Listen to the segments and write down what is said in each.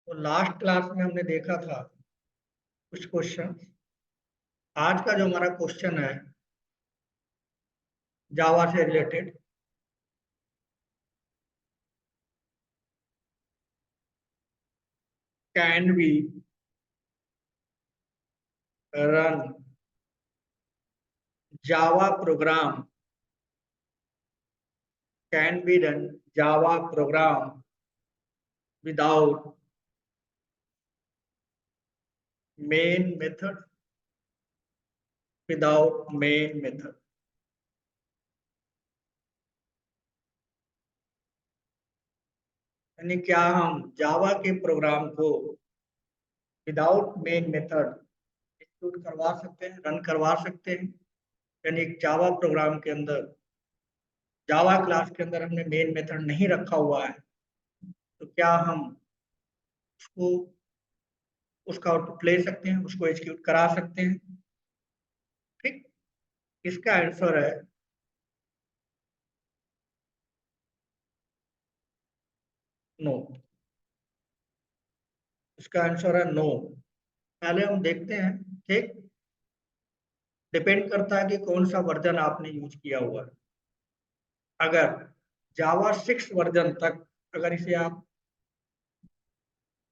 तो last class में हमने देखा था कुछ क्वेश्चन। आज का जो हमारा क्वेश्चन है जावा से related, can be run Java programme, can be run Java program without main method, without main method. यानी क्या हम जावा के प्रोग्राम को विदाउट मेन मेथड एग्जीक्यूट करवा सकते हैं, रन करवा सकते हैं। यानी एक जावा प्रोग्राम के अंदर, जावा क्लास के अंदर हमने मेन मेथड नहीं रखा हुआ है, तो क्या हम उसको उसका आउटपुट ले सकते हैं, उसको एग्जीक्यूट करा सकते हैं। ठीक, इसका आंसर है नो। इसका आंसर है नो। पहले हम देखते हैं। ठीक, डिपेंड करता है कि कौन सा वर्जन आपने यूज किया हुआ है। अगर जावा 6 वर्जन तक अगर इसे आप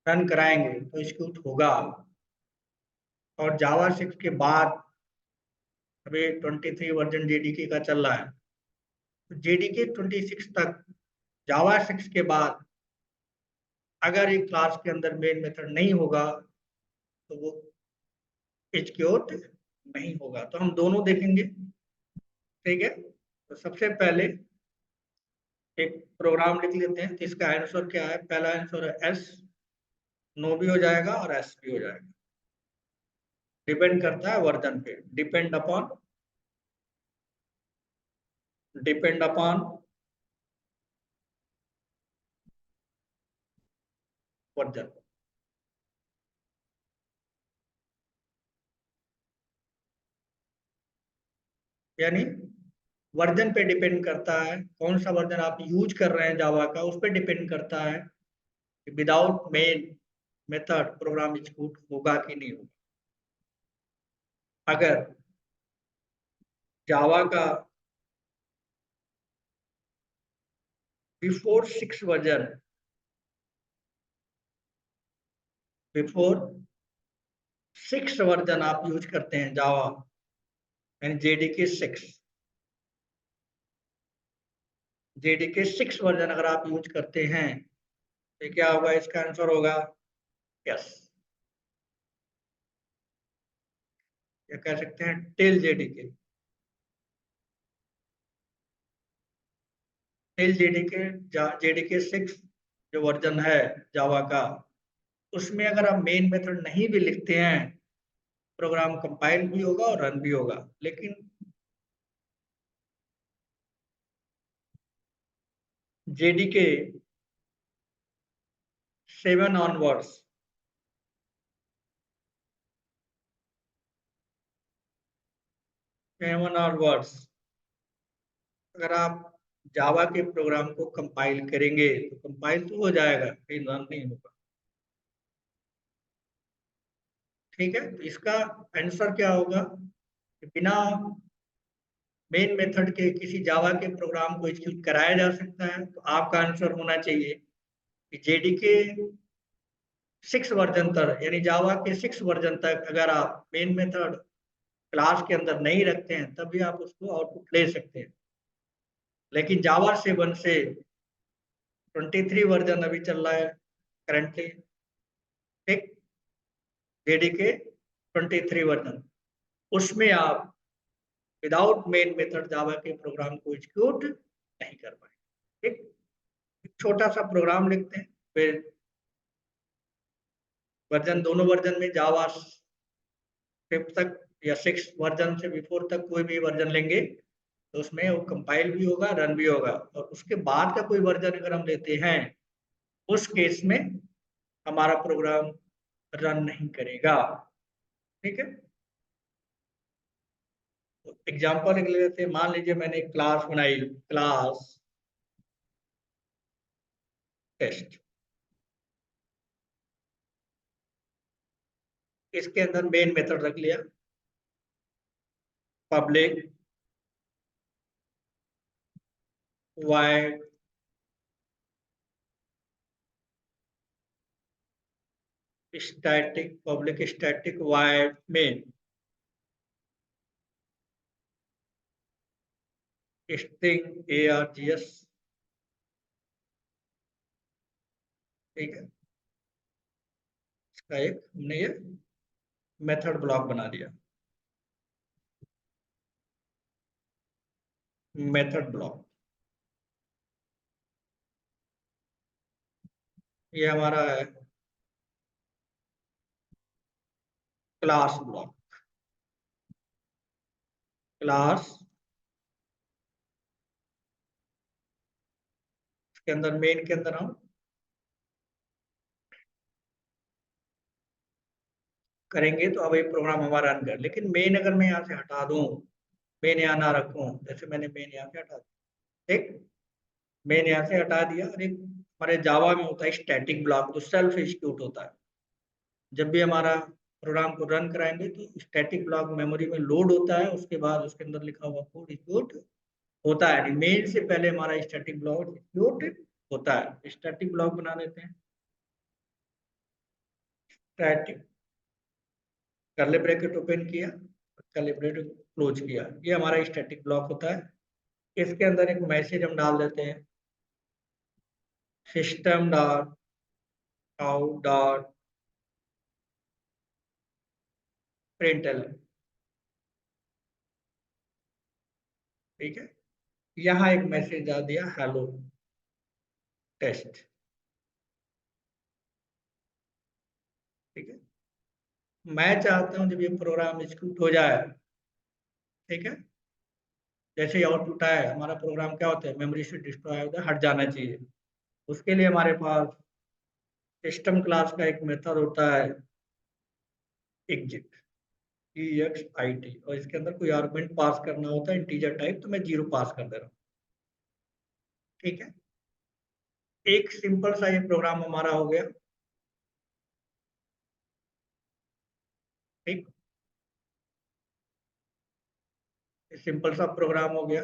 रन कराएंगे तो एग्जीक्यूट होगा। और जावा 6 के बाद अभी 23 वर्जन जेडीके का चल रहा है, तो जेडीके 26 तक, जावा 6 के बाद अगर एक क्लास के अंदर मेन मेथड नहीं होगा तो वो एग्जीक्यूट नहीं होगा। तो हम दोनों देखेंगे। ठीक है, तो सबसे पहले एक प्रोग्राम लिख लेते हैं। तो इसका आंसर क्या है? पहला आंसर है एस। नो भी हो जाएगा और एस भी हो जाएगा। डिपेंड करता है वर्जन पे। Depend upon version. यानी वर्जन पे डिपेंड करता है, कौन सा वर्जन आप यूज कर रहे हैं जावा का, उस पर डिपेंड करता है कि without main method program execute होगा कि नहीं होगा। अगर जावा का बिफोर 6 वर्जन आप यूज करते हैं जावा, यानी जेडीके 6 वर्जन अगर आप यूज करते हैं तो क्या होगा? इसका आंसर होगा यस, या कह सकते हैं टिल जेडीके 6 जो वर्जन है जावा का, उसमें अगर आप मेन मेथड नहीं भी लिखते हैं, प्रोग्राम कंपाइल भी होगा और रन भी होगा। लेकिन जेडीके 7 ऑनवर्ड्स, अगर आप जावा के प्रोग्राम को कंपाइल करेंगे तो कंपाइल तो हो जाएगा, कहीं रन नहीं होगा। ठीक है, तो इसका आंसर क्या होगा कि बिना मेन मेथड के किसी जावा के प्रोग्राम को एग्जीक्यूट कराया जा सकता है। तो आपका आंसर होना चाहिए कि जेडीके 6 वर्जन तक, यानी जावा के 6 वर्जन तक अगर आप मेन मेथड क्लास के अंदर नहीं रखते हैं तभी आप उसको आउटपुट ले सकते हैं। लेकिन जावा 7 से 23 वर्जन अभी चल रहा है करंटली, ठीक, जेडीके 23 वर्जन, उसमें आप विदाउट मेन मेथड जावा के प्रोग्राम को एग्जीक्यूट नहीं कर पाएंगे। ठीक, एक छोटा सा प्रोग्राम लिखते हैं, फिर वर्जन, दोनों वर्जन में जावा 5 तक या 6 वर्जन से बिफोर तक कोई भी वर्जन लेंगे तो उसमें वो कंपाइल भी होगा, रन भी होगा। और उसके बाद का कोई वर्जन अगर हम लेते हैं, उस केस में हमारा प्रोग्राम रन नहीं करेगा। ठीक है, तो एग्जांपल लिख लेते हैं। मान लीजिए मैंने एक क्लास बनाई, क्लास टेस्ट। इसके अंदर मेन मेथड रख लिया, public wide static, public static wide main string ARGS। ठीक है, इसका एक हमने ये मेथड ब्लॉक बना दिया, मेथड ब्लॉक। ये हमारा है क्लास ब्लॉक। क्लास के अंदर, मेन के अंदर हम करेंगे तो अब ये प्रोग्राम हमारा रन कर, लेकिन मेन अगर मैं यहाँ से हटा दूं, मेन यहाँ ना रखूं, जैसे मैंने मेन यहाँ से हटा दिया, ठीक, मेन यहाँ से हटा दिया, और एक हमारे जावा में होता है स्टैटिक ब्लॉक, जो सेल्फ एग्जीक्यूट होता है। जब भी हमारा प्रोग्राम को रन कराएंगे तो स्टैटिक ब्लॉक मेमोरी में लोड होता है, उसके बाद उसके अंदर लिखा हुआ कोड एग्जीक्यूट होता है। मेन से पहले हमारा स्टैटिक ब्लॉक एग्जीक्यूट होता है। स्टैटिक ब्लॉक बना देते हैं, स्टैटिक कर्ली ब्रैकेट ओपन किया, कर्ली ब्रैकेट क्लोज किया, ये हमारा स्टैटिक ब्लॉक होता है। इसके अंदर एक मैसेज हम डाल देते हैं, सिस्टम डॉट आउट डॉट प्रिंटल। ठीक है, यहाँ एक मैसेज आ दिया, हेलो टेस्ट। ठीक है, मैं चाहता हूँ जब ये प्रोग्राम एग्जीक्यूट हो जाए, ठीक है, जैसे ही आउटपुट आए, हमारा प्रोग्राम क्या होता है, मेमोरी से डिस्ट्रॉय होता है, हट जाना चाहिए। उसके लिए हमारे पास सिस्टम क्लास का एक मेथड होता है, एग्जिट, EXIT, और इसके अंदर कोई आर्गुमेंट पास करना होता है इंटीजर टाइप, तो मैं 0 पास कर दे रहा हूँ। ठीक है, एक सिंपल सा ये प्रोग्राम हमारा हो गया। ठीक, सिंपल सा प्रोग्राम हो गया।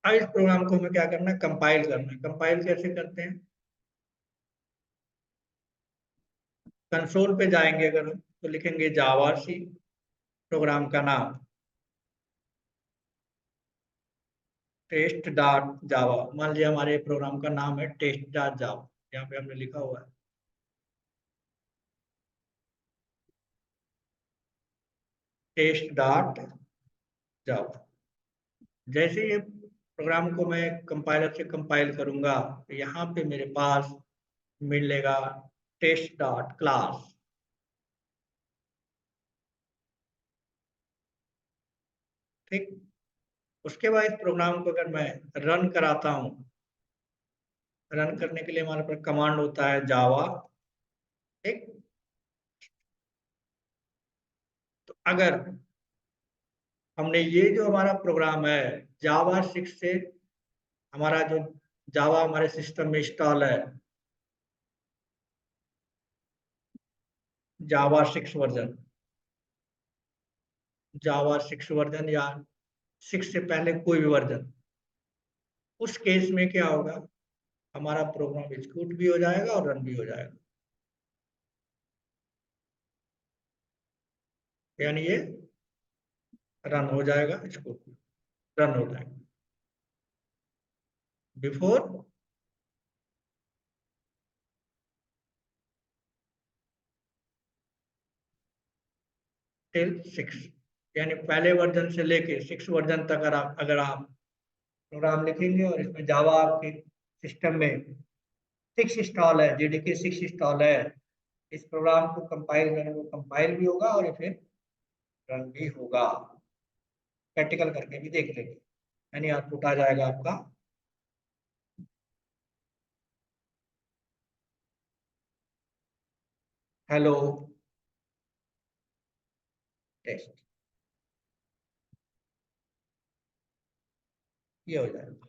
अब इस प्रोग्राम को हमें क्या करना है, कंपाइल करना है। कंपाइल कैसे करते हैं, कंसोल पे जाएंगे अगर हम, तो लिखेंगे जावा सी, प्रोग्राम का नाम टेस्ट डॉट जावा। मान लिया हमारे प्रोग्राम का नाम है टेस्ट डॉट जावा, यहाँ पे हमने लिखा हुआ है टेस्ट डॉट जावा। जैसे ये प्रोग्राम को मैं कंपाइलर से कंपाइल करूंगा, तो यहाँ पे मेरे पास मिलेगा टेस्ट डॉट क्लास। ठीक, उसके बाद इस प्रोग्राम को अगर मैं रन कराता हूँ, रन करने के लिए हमारे पास कमांड होता है जावा। ठीक, तो अगर हमने ये जो हमारा प्रोग्राम है जावा 6 से, हमारा जो जावा हमारे सिस्टम में इंस्टॉल है, जावा 6 वर्जन, जावा 6 वर्जन या 6 से पहले कोई भी वर्जन, उस केस में क्या होगा, हमारा प्रोग्राम एग्जीक्यूट भी हो जाएगा और रन भी हो जाएगा। यानी ये रन हो जाएगा, इसको रन हो जाएगा बिफोर टिल 6, यानी पहले वर्जन से लेके 6 वर्जन तक अगर आप प्रोग्राम लिखेंगे और इसमें जावा आपके सिस्टम में 6 इंस्टॉल है, JDK 6 इंस्टॉल है, इस प्रोग्राम को कंपाइल करने को कंपाइल भी होगा और ये फिर रन भी होगा। प्रैक्टिकल करके भी देख लेंगे, यानी आउटपुट आ जाएगा आपका हेलो टेस्ट, ये हो जाएगा।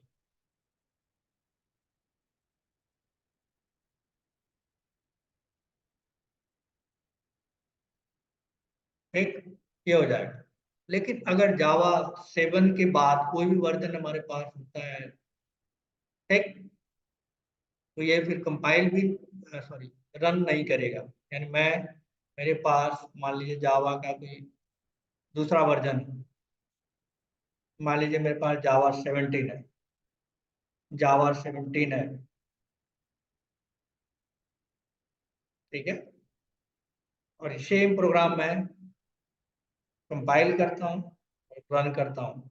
ठीक, ये हो जाएगा। लेकिन अगर जावा 7 के बाद कोई भी वर्जन हमारे पास होता है, ठीक, तो ये फिर कंपाइल भी, सॉरी, रन नहीं करेगा। यानी मेरे पास मान लीजिए जावा का कोई दूसरा वर्जन, मान लीजिए मेरे पास जावा 17 है, जावा 17 है, ठीक है, और सेम प्रोग्राम मैं कंपाइल करता हूँ और रन करता हूँ।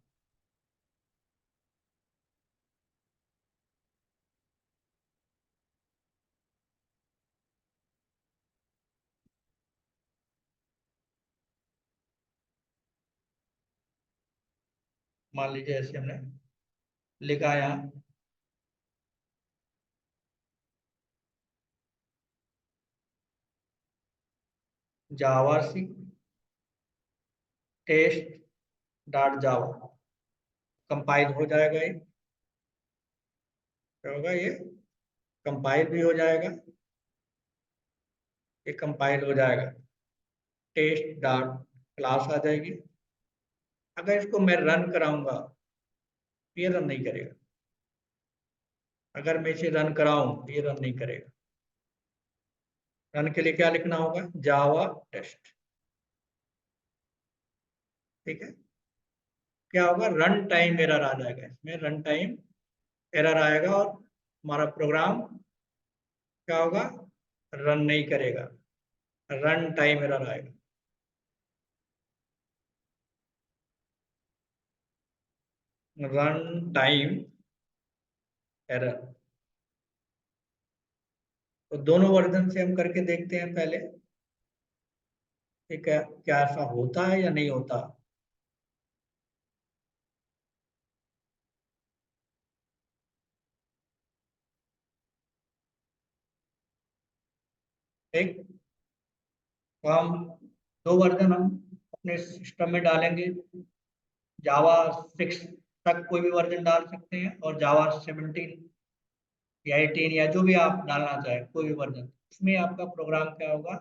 मान लीजिए ऐसे हमने लिखा यहाँ जावा सी टेस्ट डॉट जावा, कंपाइल हो जाएगा। ये क्या होगा, ये कंपाइल भी हो जाएगा, ये कंपाइल हो जाएगा, टेस्ट डॉट क्लास आ जाएगी। अगर इसको मैं रन कराऊंगा तो ये रन नहीं करेगा। अगर मैं इसे रन कराऊं तो ये रन नहीं करेगा। रन के लिए क्या लिखना होगा, जावा टेस्ट, ठीक है। क्या होगा, रन टाइम एरर आ जाएगा, इसमें रन टाइम एरर आएगा और हमारा प्रोग्राम क्या होगा, रन नहीं करेगा, रन टाइम एरर आएगा। Run time error. तो दोनों वर्जन से हम करके देखते हैं पहले कि क्या ऐसा होता है या नहीं होता। ठीक, तो हम दो वर्जन हम अपने सिस्टम में डालेंगे। जावा 6 तक कोई भी वर्जन डाल सकते हैं, और जावा 17 या 18 या जो भी आप डालना चाहें कोई भी वर्जन, इसमें आपका प्रोग्राम क्या होगा,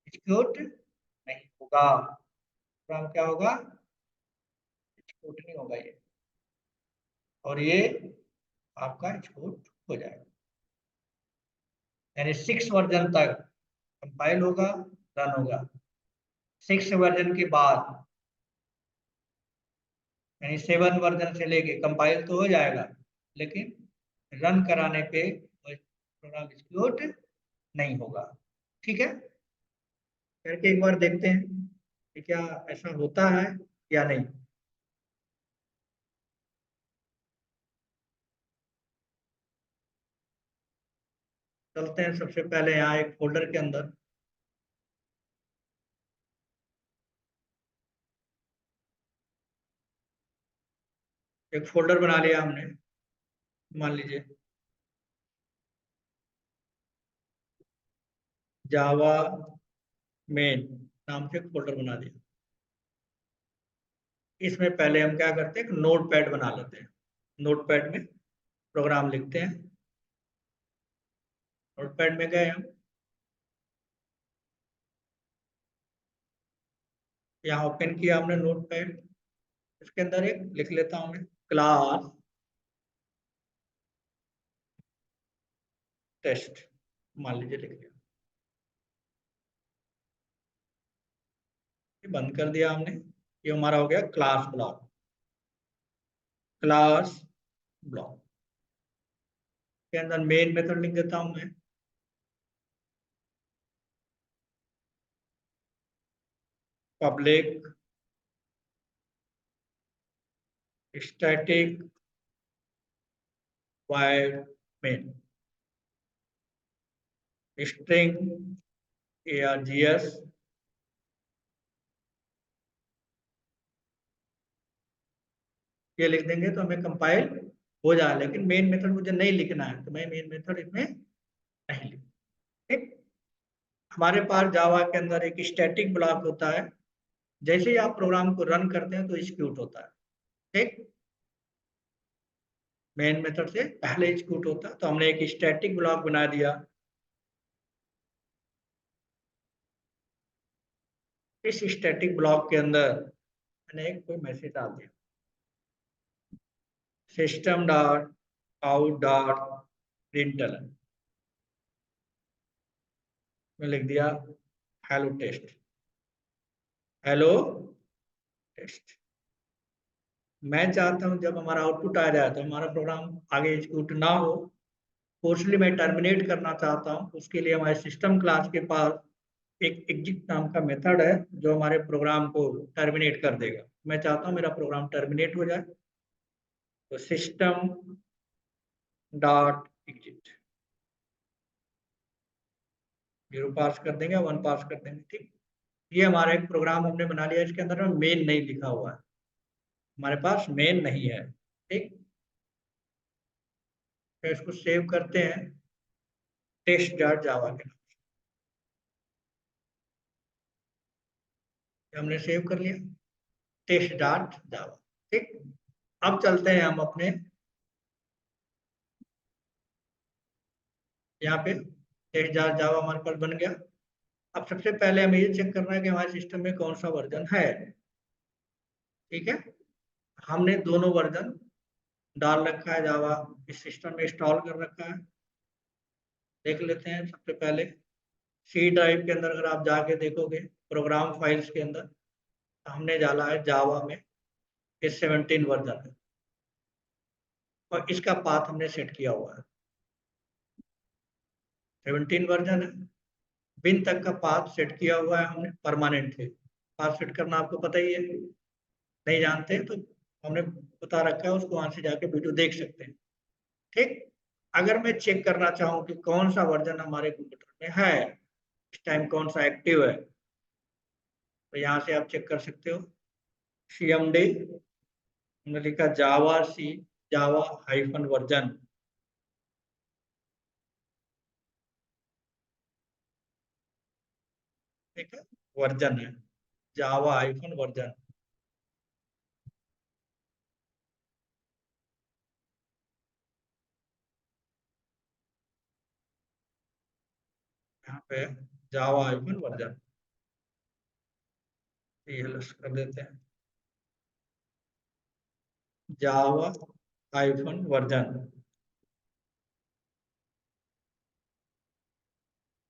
एग्जीक्यूट नहीं होगा। प्रोग्राम क्या होगा, एग्जीक्यूट नहीं होगा ये, और ये आपका एग्जीक्यूट हो जाएगा। यानी 6 वर्जन तक कंपाइल होगा, रन होगा। 6 वर्जन के बाद यानी 7 वर्जन से लेके कंपाइल तो हो जाएगा, लेकिन रन कराने पे प्रोग्राम एग्जीक्यूट नहीं होगा। ठीक है, करके एक बार देखते हैं कि क्या ऐसा होता है या नहीं। चलते हैं सबसे पहले यहाँ एक फोल्डर के अंदर, एक फोल्डर बना लिया हमने, मान लीजिए जावा मेन नाम से एक फोल्डर बना दिया। इसमें पहले हम क्या करते हैं, एक नोट पैड बना लेते हैं। नोट पैड में प्रोग्राम लिखते हैं। नोट पैड में गए हम, यहाँ ओपन किया हमने नोट पैड। इसके अंदर एक लिख लेता हूँ मैं, क्लास टेस्ट, मान लीजिए लिख लिया। ये बंद कर दिया हमने। ये हमारा हो गया क्लास ब्लॉक, क्लास ब्लॉक के अंदर मेन मेथड लिख देता हूं मैं, public static wide main string args। ये लिख देंगे तो हमें कंपाइल हो जाए, लेकिन मेन मेथड मुझे नहीं लिखना है, तो मैं मेन मेथड इसमें नहीं लिख। ठीक, हमारे पास जावा के अंदर एक स्टैटिक ब्लॉक होता है, जैसे ही आप प्रोग्राम को रन करते हैं तो एग्जीक्यूट होता है। ठीक, मेन मेथड से पहले एग्जीक्यूट होता है, तो हमने एक स्टैटिक ब्लॉक बना दिया। इस स्टैटिक ब्लॉक के अंदर मैंने एक कोई मैसेज डाल दिया, system dot out dot println में लिख दिया हेलो टेस्ट, हेलो टेस्ट। मैं चाहता हूं जब हमारा आउटपुट आ जाए तो हमारा प्रोग्राम आगे एग्जीक्यूट ना हो, फोर्सली मैं टर्मिनेट करना चाहता हूं। उसके लिए हमारे सिस्टम क्लास के पास एक एग्जिट नाम का मेथड है जो हमारे प्रोग्राम को टर्मिनेट कर देगा। मैं चाहता हूं मेरा प्रोग्राम टर्मिनेट हो जाए, तो सिस्टम डॉट एग्जिट 0 पास कर देंगे, 1 पास कर देंगे। ठीक, ये हमारा एक प्रोग्राम हमने बना लिया, इसके अंदर में मेन नहीं लिखा हुआ है, हमारे पास मेन नहीं है। ठीक, तो इसको सेव करते हैं टेस्ट डॉट जावा के नाम से। हमने सेव कर लिया टेस्ट डॉट जावा। ठीक, अब चलते हैं हम अपने यहाँ पे, टेस्ट डॉट जावा हमारे पास बन गया। अब सबसे पहले हमें ये चेक करना है कि हमारे सिस्टम में कौन सा वर्जन है। ठीक है, हमने दोनों वर्जन डाल रखा है, जावा इस सिस्टम में इंस्टॉल कर रखा है। देख लेते हैं सबसे पहले सी ड्राइव के अंदर, अगर आप जाके देखोगे प्रोग्राम फाइल्स के अंदर, तो हमने डाला है जावा में ये 17 वर्जन है और इसका पाथ हमने सेट किया हुआ है। 17 वर्जन है, बिन तक का पाथ सेट किया हुआ है हमने परमानेंटली। पाथ सेट करना आपको पता ही है, नहीं जानते तो हमने बता रखा है, उसको वहां से जाके वीडियो देख सकते हैं। ठीक, अगर मैं चेक करना चाहूँ कि कौन सा वर्जन हमारे कंप्यूटर में है इस टाइम, कौन सा एक्टिव है, तो यहाँ से आप चेक कर सकते हो। cmd हमने लिखा जावा सी जावा हाइफन वर्जन, ठीक है, वर्जन है जावा हाइफन वर्जन। यहाँ पे जावा हाइफन वर्जन TLS कर देते हैं, जावा हाइफन वर्जन।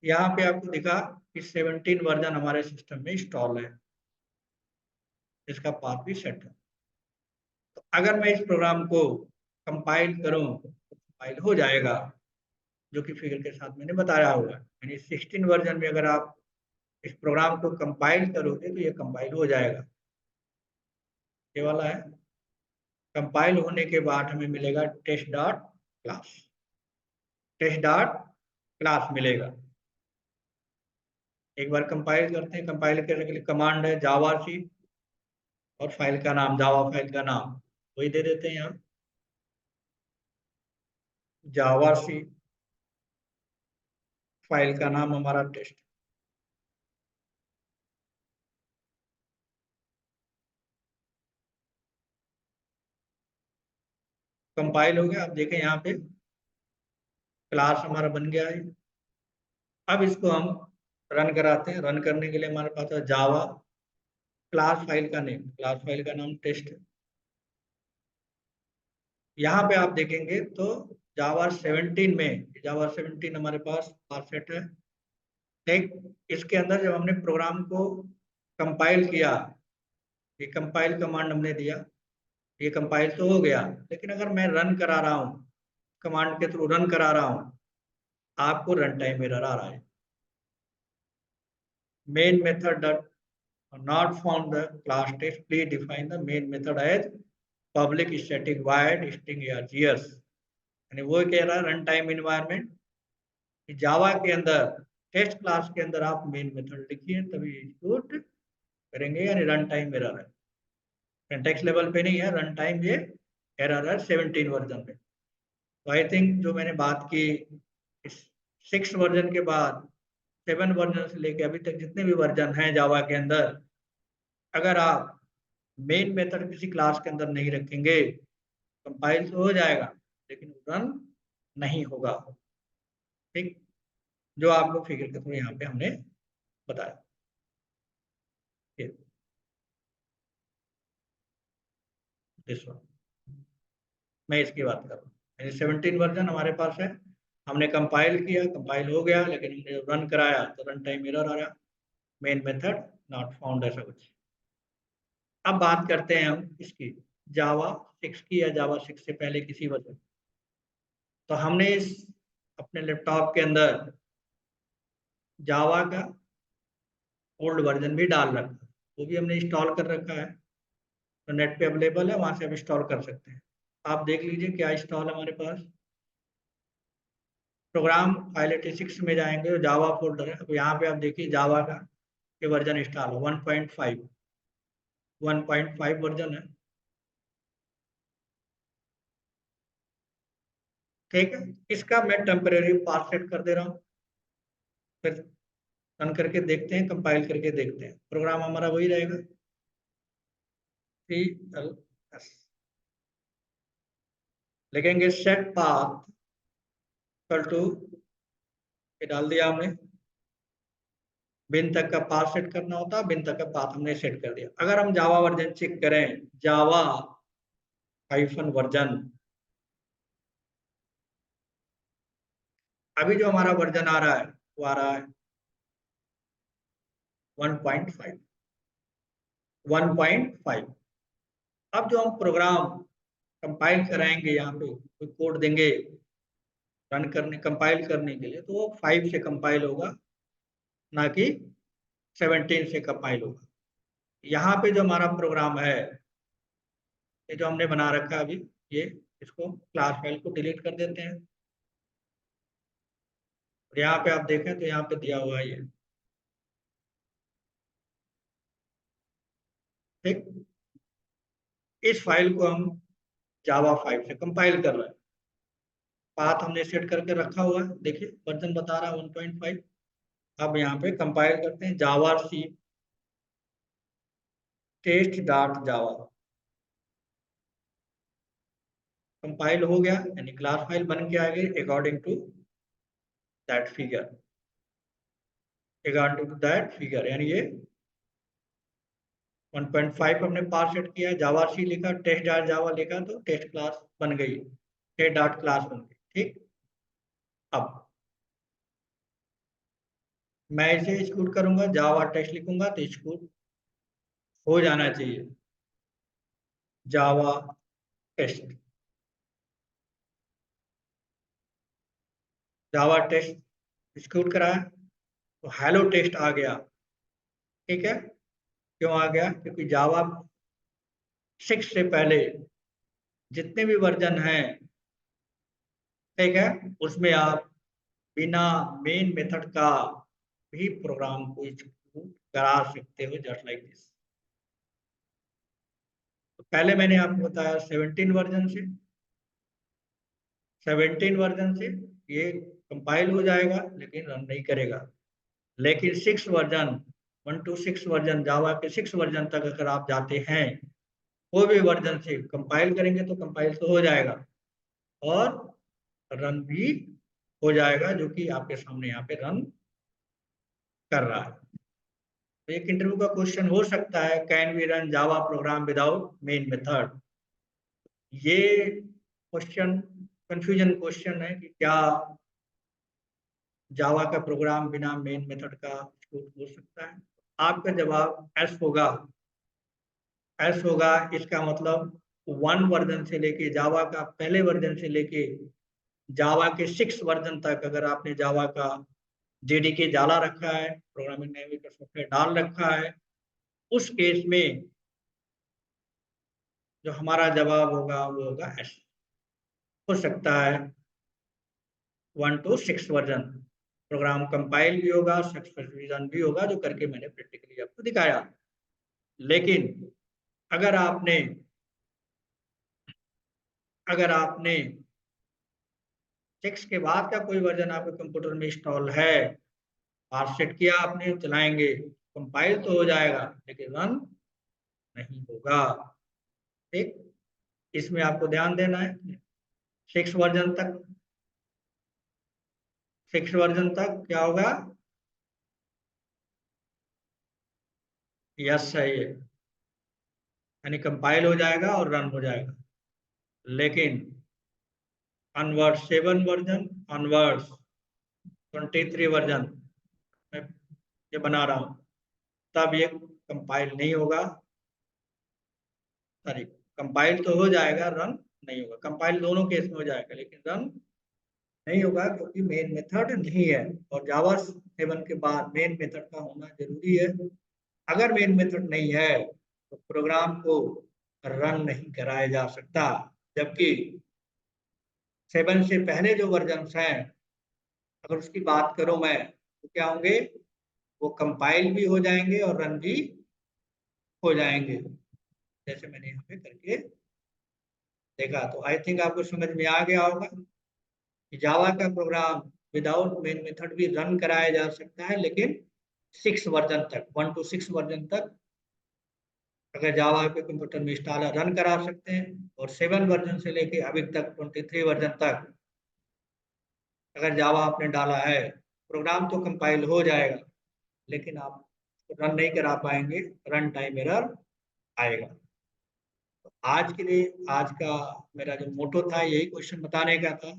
यहाँ पे आपको दिखा कि 17 वर्जन हमारे सिस्टम में इंस्टॉल है, इसका पाथ भी सेट है। तो अगर मैं इस प्रोग्राम को कंपाइल करूं तो कंपाइल हो जाएगा, जो कि फिगर के साथ मैंने बताया हुआ है। यानी 16 वर्जन में अगर आप इस प्रोग्राम को कंपाइल करोगे तो ये कंपाइल हो जाएगा। ये वाला है, कंपाइल होने के बाद हमें मिलेगा test dot class, test dot class मिलेगा। एक बार कंपाइल करते हैं, कंपाइल करने के लिए कमांड है जावा सी और फाइल का नाम, जावा फाइल का नाम वही दे देते हैं यहाँ, जावा सी, फाइल का नाम हमारा टेस्ट। कंपाइल हो गया, अब देखें यहाँ पे क्लास हमारा बन गया है। अब इसको हम रन कराते हैं। रन करने के लिए हमारे पास है जावा क्लास फाइल का नेम, क्लास फाइल का नाम टेस्ट है। यहाँ पे आप देखेंगे तो जावा 17 में, जावा 17 हमारे पास सेट है। ठीक, इसके अंदर जब हमने प्रोग्राम को कंपाइल किया, ये कंपाइल कमांड हमने दिया, ये कंपाइल तो हो गया, लेकिन अगर मैं रन करा रहा हूँ, कमांड के थ्रू रन करा रहा हूँ, आपको रन टाइम एरर आ रहा है। Main method not found the class test, please define the main method as public static void string args। यानी वो कह रहा है रन टाइम इन्वायरमेंट कि जावा के अंदर टेस्ट क्लास के अंदर आप मेन मेथड लिखिए तभी एग्जीक्यूट करेंगे, यानी रन टाइम एरर है। सिंटैक्स लेवल पे नहीं है, रन टाइम ये एरर है 17 वर्जन में। तो आई थिंक जो मैंने बात की, इस 6 वर्जन के बाद 7 वर्जन से लेके अभी तक जितने भी वर्जन हैं जावा के अंदर, अगर आप मेन मेथड किसी क्लास के अंदर नहीं रखेंगे, कंपाइल तो हो जाएगा लेकिन रन नहीं होगा। ठीक, जो आपको फिगर के थ्रू यहाँ पे हमने बताया। दिस वन, मैं इसकी बात कर रहा हूँ। यानी 17 वर्जन हमारे पास है, हमने कंपाइल किया, कंपाइल हो गया, लेकिन हमने रन कराया तो रन टाइम एरर आ रहा, मेन मेथड नॉट फाउंड, ऐसा कुछ। अब बात करते हैं हम इसकी जावा 6 की, या जावा 6 से पहले किसी वर्जन। तो हमने इस अपने लैपटॉप के अंदर जावा का ओल्ड वर्जन भी डाल रखा, वो भी हमने इंस्टॉल कर रखा है, तो नेट पे अवेलेबल है, वहां से आप इंस्टॉल कर सकते हैं। आप देख लीजिए क्या इंस्टॉल है हमारे पास। प्रोग्राम फाइल 86 में जाएंगे तो जावा फोल्डर है, अब यहाँ पे आप देखिए जावा का ये वर्जन इंस्टॉल है 1.5 वर्जन है। ठीक है, इसका मैं टेम्परेरी पाथ सेट कर दे रहा हूँ, फिर रन करके देखते हैं, कंपाइल करके देखते हैं, प्रोग्राम हमारा वही रहेगा CLS। लिखेंगे सेट पाथ टू, ये डाल दिया हमने, बिन तक का पाथ सेट करना होता है, बिन तक का पाथ हमने सेट कर दिया। अगर हम जावा वर्जन चेक करें, जावा हाइफन वर्जन, अभी जो हमारा वर्जन आ रहा है वो आ रहा है 1.5। 1.5। अब जो हम प्रोग्राम कंपाइल कराएंगे, यहाँ पे कोई कोड देंगे रन करने, कंपाइल करने के लिए, तो वो 5 से कंपाइल होगा, ना कि 17 से कंपाइल होगा। यहाँ पे जो हमारा प्रोग्राम है, ये जो हमने बना रखा है अभी, ये इसको क्लास फाइल को डिलीट कर देते हैं, और यहाँ पे आप देखें तो यहाँ पे दिया हुआ है ये। ठीक, इस फाइल को हम जावा 5 से कंपाइल कर रहे हैं, पाथ हमने सेट करके रखा हुआ है, देखिए वर्जन बता रहा है 1.5। अब यहाँ पे कंपाइल करते हैं, javac test dot java, compile हो गया, यानी क्लास फाइल बन के आ गई according to that figure, according to that figure, यानी ये 1.5 हमने पास सेट किया, जावा सी लिखा, टेस्ट डॉट जावा लिखा, तो टेस्ट क्लास बन गई, टेस्ट डॉट क्लास बन गई। ठीक, अब मैं इसे एक्जीक्यूट करूंगा, जावा टेस्ट लिखूंगा तो एक्जीक्यूट हो जाना चाहिए, java test, java test execute कराया तो हेलो टेस्ट आ गया। ठीक है, क्यों आ गया? क्योंकि जावा 6 से पहले जितने भी वर्जन हैं, ठीक है, उसमें आप बिना मेन मेथड का भी प्रोग्राम को एग्जीक्यूट करा सकते हो, जस्ट लाइक दिस। तो पहले मैंने आपको बताया 17 वर्जन से ये कंपाइल हो जाएगा, लेकिन रन नहीं करेगा। लेकिन 6 वर्जन, 1 to 6 वर्जन, जावा के 6 वर्जन तक अगर आप जाते हैं, कोई भी वर्जन से कंपाइल करेंगे तो कंपाइल तो हो जाएगा, और रन भी हो जाएगा, जो कि आपके सामने यहाँ पे रन कर रहा है। तो एक इंटरव्यू का क्वेश्चन हो सकता है, can we run Java program without main method. ये क्वेश्चन कंफ्यूजन क्वेश्चन है कि क्या जावा का प्रोग्राम बिना मेन मेथड का एग्जीक्यूट हो सकता है? आपका जवाब एस होगा। एस होगा, इसका मतलब 1 वर्जन से लेके, जावा का पहले वर्जन से लेके जावा के 6 वर्जन तक, अगर आपने जावा का जेडीके डाला रखा है, प्रोग्रामिंग लैंग्वेज का सॉफ्टवेयर डाल रखा है, उस केस में जो हमारा जवाब होगा वो होगा एस। हो सकता है 1 to 6 वर्जन प्रोग्राम कंपाइल भी होगा, सक्सेसफुल भी होगा, जो करके मैंने प्रैक्टिकली आपको दिखाया। लेकिन अगर आपने अगर आपने 6 के बाद का कोई वर्जन आपके कंप्यूटर में इंस्टॉल है, पास सेट किया आपने, चलाएंगे, कंपाइल तो हो जाएगा, लेकिन रन नहीं होगा। ठीक, इसमें आपको ध्यान देना है। 6 वर्जन तक, 6 वर्जन तक क्या होगा? यस, सही है, यानी कंपाइल हो जाएगा और रन हो जाएगा। लेकिन अनवर्ड्स 7 वर्जन, अनवर्ड्स 23 वर्जन मैं ये बना रहा हूँ, तब ये कंपाइल नहीं होगा। सॉरी, कंपाइल तो हो जाएगा, रन नहीं होगा। कंपाइल दोनों केस में हो जाएगा लेकिन रन नहीं होगा, क्योंकि मेन मेथड नहीं है। और जावा 7 के बाद मेन मेथड का होना जरूरी है। अगर मेन मेथड नहीं है तो प्रोग्राम को रन नहीं कराया जा सकता। जबकि 7 से पहले जो वर्जन हैं, अगर उसकी बात करूं मैं, तो क्या होंगे, वो कंपाइल भी हो जाएंगे और रन भी हो जाएंगे, जैसे मैंने यहाँ पे करके देखा। तो आई थिंक आपको समझ में आ गया होगा कि जावा का प्रोग्राम विदाउट मेन मेथड भी रन कराया जा सकता है, लेकिन 6 वर्जन तक, 1 to 6 वर्जन तक अगर जावा के कंप्यूटर में इंस्टॉलर रन करा सकते हैं। और 7 वर्जन से लेके अभी तक 23 वर्जन तक अगर जावा आपने डाला है, प्रोग्राम तो कंपाइल हो जाएगा लेकिन आप रन नहीं करा पाएंगे, रन टाइम एरर आएगा। तो आज के लिए, आज का मेरा जो मोटो था यही क्वेश्चन बताने का था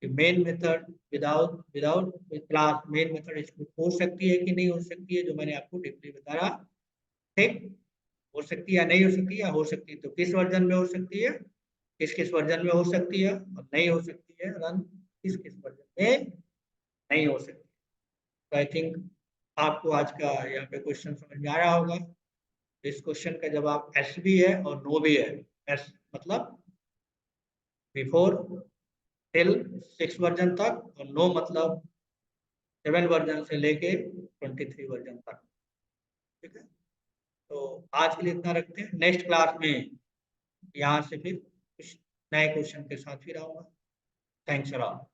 कि main method without without class main method execute हो सकती है कि नहीं हो सकती है, जो मैंने आपको डीपली बताया। ठीक, हो सकती है या नहीं हो सकती है, हो सकती है तो किस वर्जन में हो सकती है, किस किस वर्जन में हो सकती है, और नहीं हो सकती है रन किस किस वर्जन में नहीं हो सकती। तो आई थिंक आपको आज का यहाँ पे क्वेश्चन समझ में आया होगा। इस क्वेश्चन का जवाब एस भी है और नो भी है। एस मतलब बिफोर टिल 6 वर्जन तक, और नो मतलब 7 वर्जन से लेके 23 वर्जन तक। ठीक है, तो आज के लिए इतना रखते हैं। नेक्स्ट क्लास में यहाँ से फिर कुछ नए क्वेश्चन के साथ फिर आऊंगा। Thanks a lot.